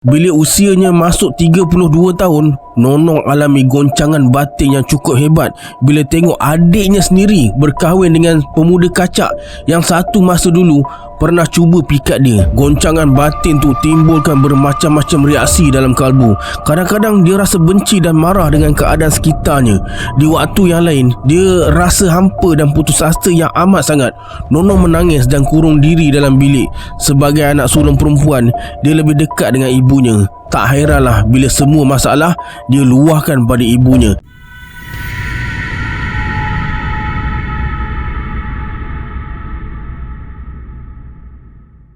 Bila usianya masuk 32 tahun, Nonong alami goncangan batin yang cukup hebat bila tengok adiknya sendiri berkahwin dengan pemuda kacak yang satu masa dulu pernah cuba pikat dia. Goncangan batin tu timbulkan bermacam-macam reaksi dalam kalbu. Kadang-kadang dia rasa benci dan marah dengan keadaan sekitarnya. Di waktu yang lain, dia rasa hampa dan putus asa yang amat sangat. Nonong menangis dan kurung diri dalam bilik. Sebagai anak sulung perempuan, dia lebih dekat dengan ibunya. Tak hairanlah bila semua masalah dia luahkan pada ibunya.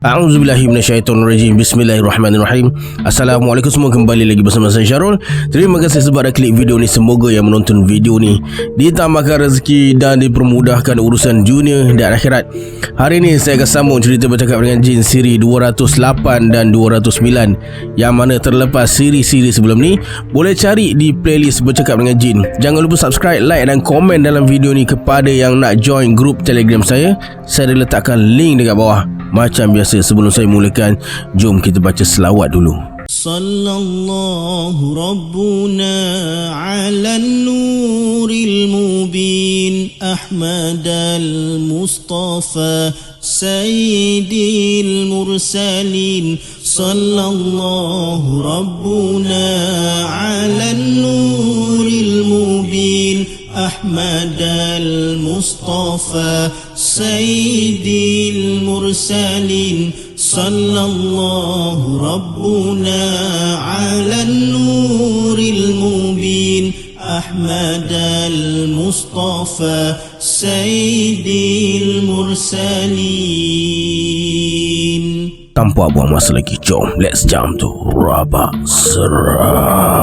A'udzubillahi minasyaitonirrajim. Bismillahirrahmanirrahim. Assalamualaikum semua, kembali lagi bersama saya Syarul. Terima kasih sebab dah klik video ni. Semoga yang menonton video ni ditambahkan rezeki dan dipermudahkan urusan dunia dan akhirat. Hari ni saya akan sambung cerita bercakap dengan jin siri 208 dan 209. Yang mana terlepas siri-siri sebelum ni boleh cari di playlist bercakap dengan jin. Jangan lupa subscribe, like dan komen dalam video ni. Kepada yang nak join grup Telegram saya dah letakkan link dekat bawah. Macam biasa, sebelum saya mulakan, jom kita baca selawat dulu. Sallallahu Rabbuna ala nuril mubin Ahmad al-Mustafa Sayyidil Mursalin. Sallallahu Rabbuna ala nuril mubin Ahmad al-Mustafa Sayyidil Mursalin. Sallallahu Rabbuna ala nuril mubin Ahmad al-Mustafa Sayyidil Mursalin. Tanpa buang masa lagi, jom let's jump to Rabak Serah.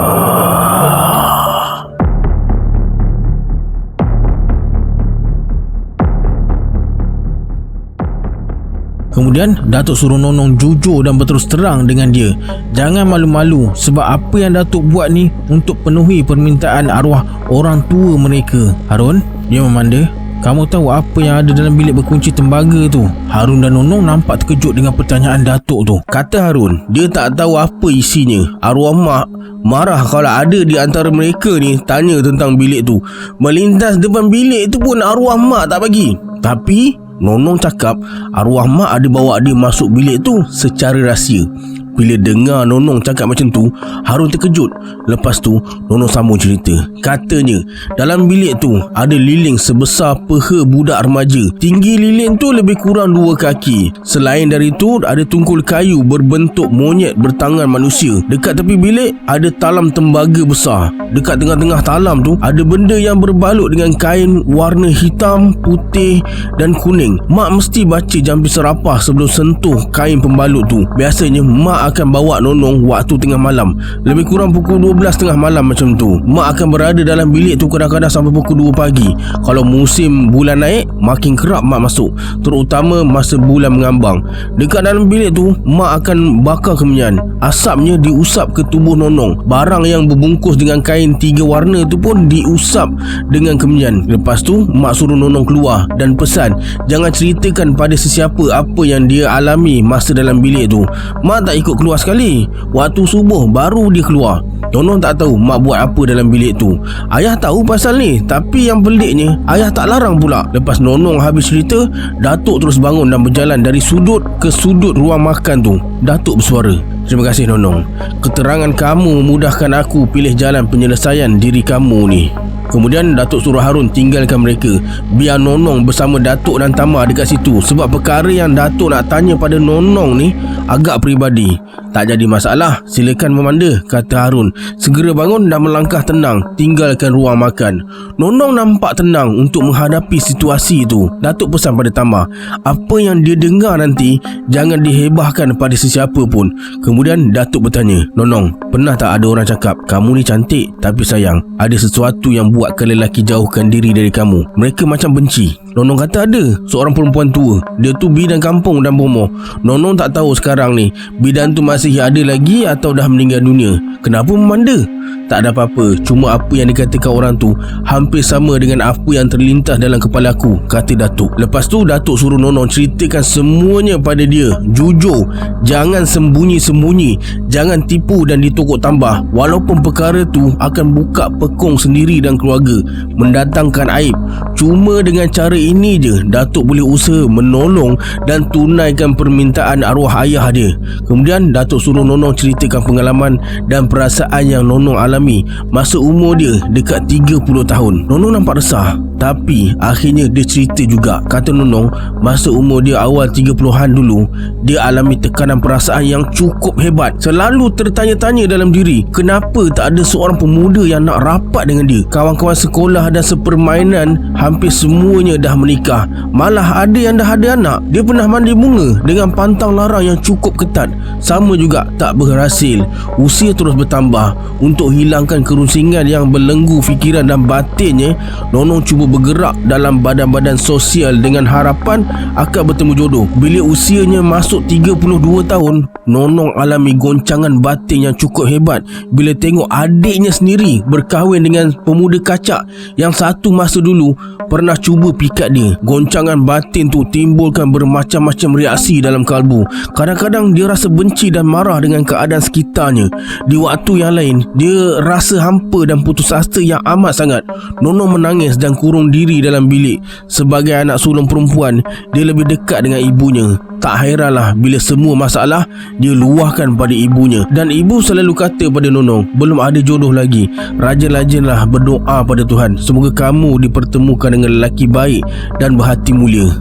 Kemudian Datuk suruh Nonong jujur dan berterus terang dengan dia. Jangan malu-malu sebab apa yang Datuk buat ni untuk penuhi permintaan arwah orang tua mereka. Harun, dia memanda. Kamu tahu apa yang ada dalam bilik berkunci tembaga tu? Harun dan Nonong nampak terkejut dengan pertanyaan Datuk tu. Kata Harun, dia tak tahu apa isinya. Arwah mak marah kalau ada di antara mereka ni tanya tentang bilik tu. Melintas depan bilik tu pun arwah mak tak bagi. Tapi Nonong cakap arwah mak ada bawa dia masuk bilik tu secara rahsia. Bila dengar Nonong cakap macam tu, Harun terkejut. Lepas tu Nonong sambung cerita. Katanya dalam bilik tu ada lilin sebesar peha budak remaja. Tinggi lilin tu lebih kurang 2 kaki. Selain dari tu ada tungkul kayu berbentuk monyet bertangan manusia. Dekat tepi bilik ada talam tembaga besar. Dekat tengah-tengah talam tu ada benda yang berbalut dengan kain warna hitam, putih dan kuning. Mak mesti baca jampi serapah sebelum sentuh kain pembalut tu. Biasanya mak akan bawa Nonong waktu tengah malam, lebih kurang pukul 12 tengah malam macam tu. Mak akan berada dalam bilik tu kadang-kadang sampai pukul 2 pagi. Kalau musim bulan naik, makin kerap mak masuk, terutama masa bulan mengambang. Dekat dalam bilik tu, mak akan bakar kemenyan. Asapnya diusap ke tubuh Nonong. Barang yang berbungkus dengan kain 3 warna tu pun diusap dengan kemenyan. Lepas tu mak suruh Nonong keluar dan pesan jangan ceritakan pada sesiapa apa yang dia alami masa dalam bilik tu. Mak tak ikut keluar sekali. Waktu subuh baru dia keluar. Nonong tak tahu mak buat apa dalam bilik tu. Ayah tahu pasal ni, tapi yang peliknya ayah tak larang pula. Lepas Nonong habis cerita, Datuk terus bangun dan berjalan dari sudut ke sudut ruang makan tu. Datuk bersuara, terima kasih Nonong. Keterangan kamu memudahkan aku pilih jalan penyelesaian diri kamu ni. Kemudian Datuk suruh Harun tinggalkan mereka, biar Nonong bersama Datuk dan Tama dekat situ. Sebab perkara yang Datuk nak tanya pada Nonong ni agak peribadi. Tak jadi masalah, silakan memanda, kata Harun. Segera bangun dan melangkah tenang tinggalkan ruang makan. Nonong nampak tenang untuk menghadapi situasi itu. Datuk pesan pada Tama, apa yang dia dengar nanti jangan dihebahkan pada sesiapa pun. Kemudian Datuk bertanya, Nonong, pernah tak ada orang cakap kamu ni cantik, tapi sayang ada sesuatu yang buatkan lelaki jauhkan diri dari kamu? Mereka macam benci. Nonong kata ada seorang perempuan tua. Dia tu bidan kampung dan bomoh. Nonong tak tahu sekarang ni bidan tu masih ada lagi atau dah meninggal dunia. Kenapa memanda? Tak ada apa-apa, cuma apa yang dikatakan orang tu hampir sama dengan apa yang terlintas dalam kepala aku, kata Datuk. Lepas tu Datuk suruh Nonong ceritakan semuanya pada dia. Jujur, jangan sembunyi-sembunyi, jangan tipu dan ditokok tambah. Walaupun perkara tu akan buka pekong sendiri dan keluarga, mendatangkan aib, cuma dengan cara ini je Datuk boleh usaha menolong dan tunaikan permintaan arwah ayah dia. Kemudian Datuk suruh Nonong ceritakan pengalaman dan perasaan yang Nonong alami masa umur dia dekat 30 tahun. Nonong nampak resah, tapi akhirnya dia cerita juga. Kata Nonong, masa umur dia awal 30-an dulu, dia alami tekanan perasaan yang cukup hebat. Selalu tertanya-tanya dalam diri, kenapa tak ada seorang pemuda yang nak rapat dengan dia. Kawan-kawan sekolah dan sepermainan hampir semuanya dah menikah, malah ada yang dah ada anak. Dia pernah mandi bunga dengan pantang larang yang cukup ketat, sama juga tak berhasil. Usia terus bertambah. Untuk hilangkan kerusingan yang belenggu fikiran dan batinnya, Nonong cuba bergerak dalam badan-badan sosial dengan harapan akan bertemu jodoh. Bila usianya masuk 32 tahun, Nonong alami goncangan batin yang cukup hebat bila tengok adiknya sendiri berkahwin dengan pemuda kacak yang satu masa dulu pernah cuba pikat dia. Goncangan batin tu timbulkan bermacam-macam reaksi dalam kalbu. Kadang-kadang dia rasa benci dan marah dengan keadaan sekitarnya. Di waktu yang lain, dia rasa hampa dan putus asa yang amat sangat. Nonong menangis dan kurung diri dalam bilik. Sebagai anak sulung perempuan, dia lebih dekat dengan ibunya. Tak hairanlah bila semua masalah dia luahkan pada ibunya. Dan ibu selalu kata pada Nonong, belum ada jodoh lagi, rajin-rajinlah berdoa pada Tuhan, semoga kamu dipertemukan dengan lelaki baik dan berhati mulia.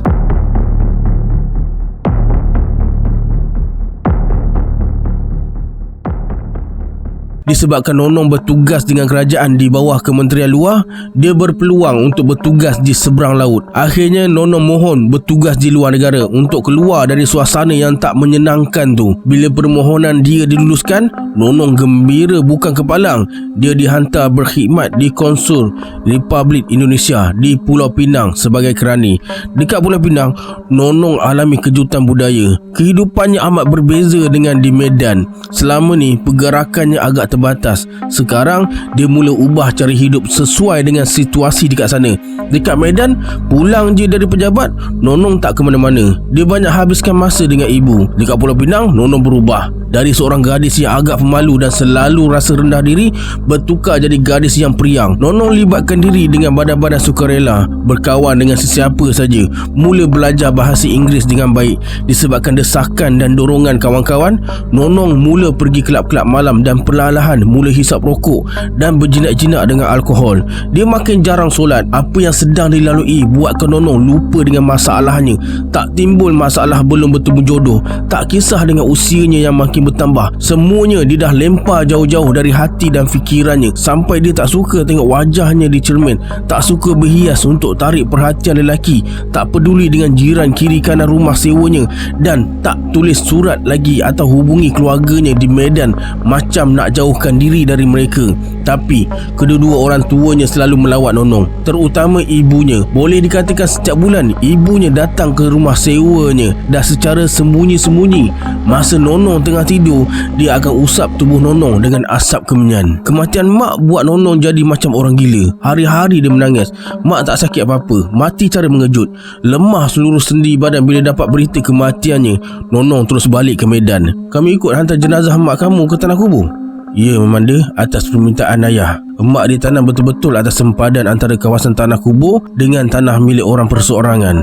Disebabkan Nonong bertugas dengan kerajaan di bawah Kementerian Luar, dia berpeluang untuk bertugas di seberang laut. Akhirnya Nonong mohon bertugas di luar negara untuk keluar dari suasana yang tak menyenangkan tu. Bila permohonan dia diluluskan, Nonong gembira bukan kepalang. Dia dihantar berkhidmat di Konsul Republik Indonesia di Pulau Pinang sebagai kerani. Dekat Pulau Pinang, Nonong alami kejutan budaya. Kehidupannya amat berbeza dengan di Medan. Selama ni pergerakannya agak terbatas. Sekarang dia mula ubah cara hidup sesuai dengan situasi dekat sana. Dekat Medan, pulang je dari pejabat, Nonong tak ke mana-mana. Dia banyak habiskan masa dengan ibu. Dekat Pulau Pinang, Nonong berubah. Dari seorang gadis yang agak pemalu dan selalu rasa rendah diri, bertukar jadi gadis yang periang. Nonong libatkan diri dengan badan-badan sukarela, berkawan dengan sesiapa saja, mula belajar bahasa Inggeris dengan baik. Disebabkan desakan dan dorongan kawan-kawan, Nonong mula pergi kelab-kelab malam dan perlahan-lahan mula hisap rokok dan berjinak-jinak dengan alkohol. Dia makin jarang solat. Apa yang sedang dilalui buatkan Nonong lupa dengan masalahnya. Tak timbul masalah belum bertemu jodoh, tak kisah dengan usianya yang makin bertambah. Semuanya dia dah lempar jauh-jauh dari hati dan fikirannya, sampai dia tak suka tengok wajahnya di cermin, tak suka berhias untuk tarik perhatian lelaki, tak peduli dengan jiran kiri kanan rumah sewanya, dan tak tulis surat lagi atau hubungi keluarganya di Medan macam nak jauhkan diri dari mereka. Tapi kedua-dua orang tuanya selalu melawat Nonong, terutama ibunya. Boleh dikatakan setiap bulan ibunya datang ke rumah sewanya dah secara sembunyi-sembunyi. Masa Nonong tengah tidur, dia akan usap tubuh Nonong dengan asap kemenyan. Kematian mak buat Nonong jadi macam orang gila. Hari-hari dia menangis. Mak tak sakit apa-apa, mati cara mengejut. Lemah seluruh sendi badan bila dapat berita kematiannya. Nonong terus balik ke Medan. Kami ikut hantar jenazah mak kamu ke tanah kubur. Ya, Memanda, atas permintaan ayah. Emak ditanam betul-betul atas sempadan antara kawasan tanah kubur dengan tanah milik orang perseorangan.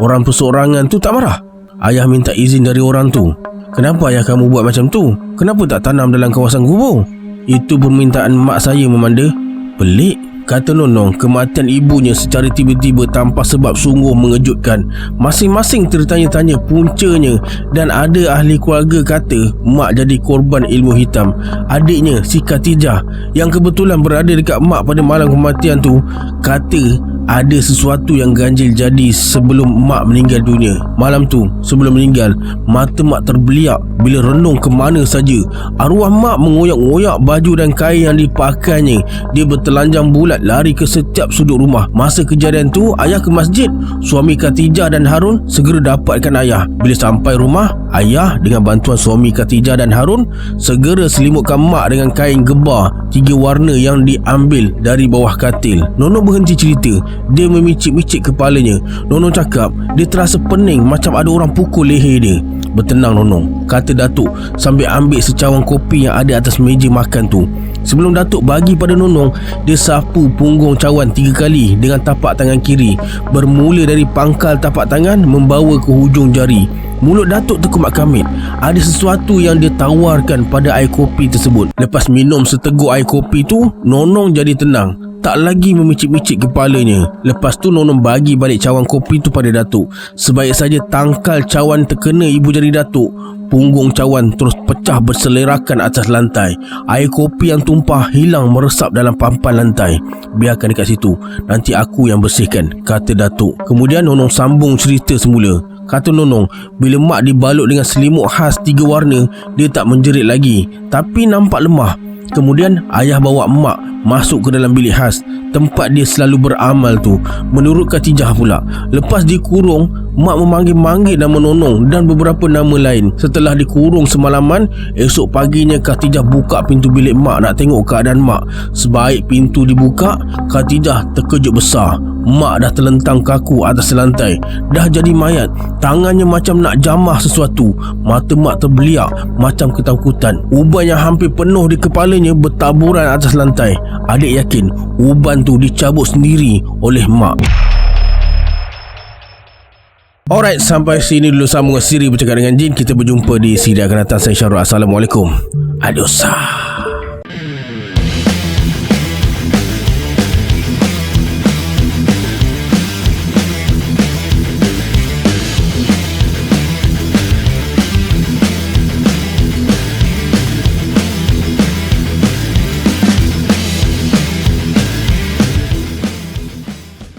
Orang perseorangan tu tak marah. Ayah minta izin dari orang tu. Kenapa ayah kamu buat macam tu? Kenapa tak tanam dalam kawasan kubur? Itu permintaan mak saya, Memanda. Pelik, kata Nonong. Kematian ibunya secara tiba-tiba tanpa sebab sungguh mengejutkan. Masing-masing tertanya-tanya puncanya, dan ada ahli keluarga kata mak jadi korban ilmu hitam. Adiknya, si Khatijah, yang kebetulan berada dekat mak pada malam kematian tu, kata ada sesuatu yang ganjil jadi sebelum mak meninggal dunia. Malam tu sebelum meninggal, mata mak terbeliak bila renung ke mana saja. Arwah mak mengoyak-ngoyak baju dan kain yang dipakainya. Dia bertelanjang bulat lari ke setiap sudut rumah. Masa kejadian tu, ayah ke masjid. Suami Khatijah dan Harun segera dapatkan ayah. Bila sampai rumah, ayah dengan bantuan suami Khatijah dan Harun segera selimutkan mak dengan kain gebar 3 warna yang diambil dari bawah katil. Nono berhenti cerita. Dia memicik-micik kepalanya. Nono cakap dia terasa pening macam ada orang pukul leher dia. "Bertenang Nono," kata Datuk sambil ambil secawan kopi yang ada atas meja makan tu. Sebelum Datuk bagi pada Nonong, dia sapu punggung cawan 3 kali dengan tapak tangan kiri, bermula dari pangkal tapak tangan membawa ke hujung jari. Mulut Datuk terkumat kamit. Ada sesuatu yang dia tawarkan pada air kopi tersebut. Lepas minum seteguk air kopi tu, Nonong jadi tenang, tak lagi memicik-micik kepalanya. Lepas tu Nonong bagi balik cawan kopi tu pada Datuk. Sebaik saja tangkal cawan terkena ibu jari Datuk, punggung cawan terus pecah berselerakan atas lantai. Air kopi yang tumpah hilang meresap dalam papan lantai. "Biarkan dekat situ, nanti aku yang bersihkan," kata Datuk. Kemudian Nonong sambung cerita semula. Kata Nonong, bila mak dibalut dengan selimut khas 3 warna, dia tak menjerit lagi, tapi nampak lemah. Kemudian ayah bawa mak masuk ke dalam bilik khas, tempat dia selalu beramal tu. Menurut Khatijah pula, lepas dikurung, mak memanggil-manggil nama Nonong dan beberapa nama lain. Setelah dikurung semalaman, esok paginya Khatijah buka pintu bilik mak nak tengok keadaan mak. Sebaik pintu dibuka, Khatijah terkejut besar. Mak dah terlentang kaku atas lantai, dah jadi mayat. Tangannya macam nak jamah sesuatu. Mata mak terbeliak macam ketakutan. Uban yang hampir penuh di kepalanya bertaburan atas lantai. Adik yakin uban tu dicabut sendiri oleh mak. Alright, sampai sini dulu sambungan siri Bercakap dengan Jin. Kita berjumpa di siri akan datang. Saya Syarul. Assalamualaikum. Adios.